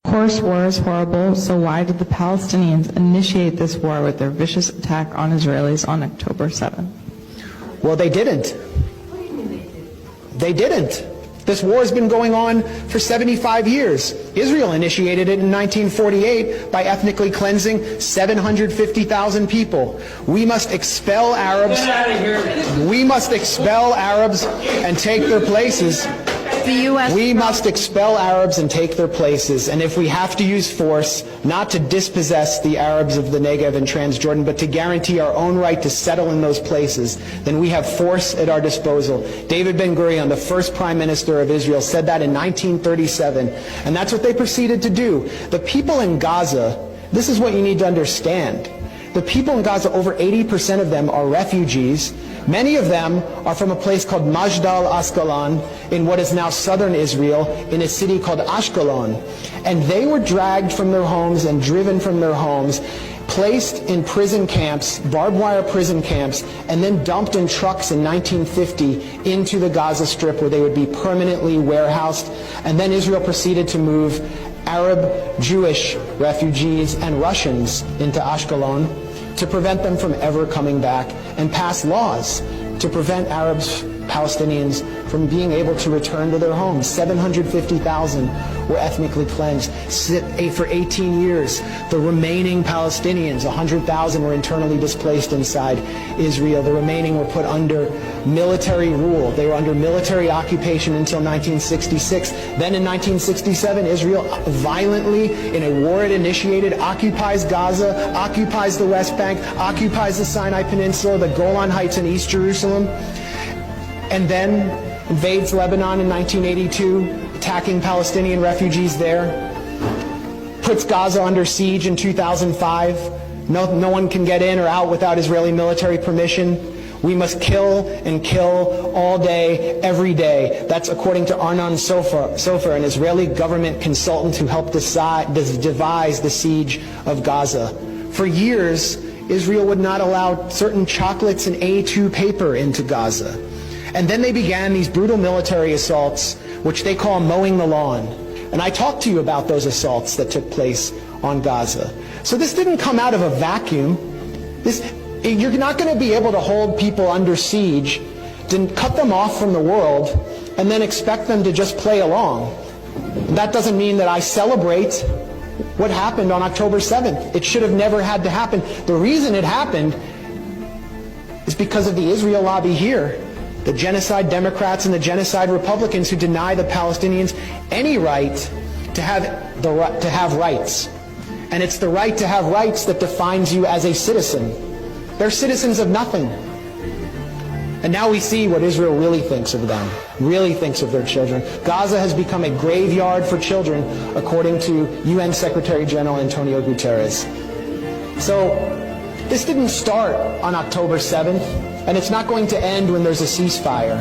Of course, war is horrible, so why did the Palestinians initiate this war with their vicious attack on Israelis on October 7th? Well, they didn't. What do you mean they did? They didn't. This war has been going on for 75 years. Israel initiated it in 1948 by ethnically cleansing 750,000 people. We must expel Arabs. Get out of here. We must expel Arabs and take their places. We must expel Arabs and take their places, and if we have to use force, not to dispossess the Arabs of the Negev and Transjordan, but to guarantee our own right to settle in those places, then we have force at our disposal. David Ben-Gurion, the first Prime Minister of Israel, said that in 1937, and that's what they proceeded to do. The people in Gaza, this is what you need to understand. The people in Gaza, over 80% of them are refugees. Many of them are from a place called Majdal Asqalon in what is now southern Israel, in a city called Ashkelon. And they were dragged from their homes and driven from their homes, placed in prison camps, barbed wire prison camps, and then dumped in trucks in 1950 into the Gaza Strip, where they would be permanently warehoused. And then Israel proceeded to move Arab, Jewish refugees and Russians into Ashkelon to prevent them from ever coming back, and pass laws to prevent Arabs, Palestinians from being able to return to their homes. 750,000 were ethnically cleansed. For 18 years, the remaining Palestinians, 100,000, were internally displaced inside Israel. The remaining were put under military rule. They were under military occupation until 1966. Then in 1967, Israel violently, in a war it initiated, occupies Gaza, occupies the West Bank, occupies the Sinai Peninsula, the Golan Heights in East Jerusalem, and then invades Lebanon in 1982, attacking Palestinian refugees there, puts Gaza under siege in 2005. No one can get in or out without Israeli military permission. We must kill and kill all day, every day. That's according to Arnon Sofer, an Israeli government consultant who helped devise the siege of Gaza. For years, Israel would not allow certain chocolates and A2 paper into Gaza. And then they began these brutal military assaults, which they call mowing the lawn. And I talked to you about those assaults that took place on Gaza. So this didn't come out of a vacuum. You're not going to be able to hold people under siege, to cut them off from the world, and then expect them to just play along. That doesn't mean that I celebrate what happened on October 7th. It should have never had to happen. The reason it happened is because of the Israel lobby here. The genocide Democrats and the genocide Republicans who deny the Palestinians any right to have rights. And it's the right to have rights that defines you as a citizen. They're citizens of nothing. And now we see what Israel really thinks of them, really thinks of their children. Gaza has become a graveyard for children, according to UN Secretary General Antonio Guterres. So this didn't start on October 7th, and it's not going to end when there's a ceasefire.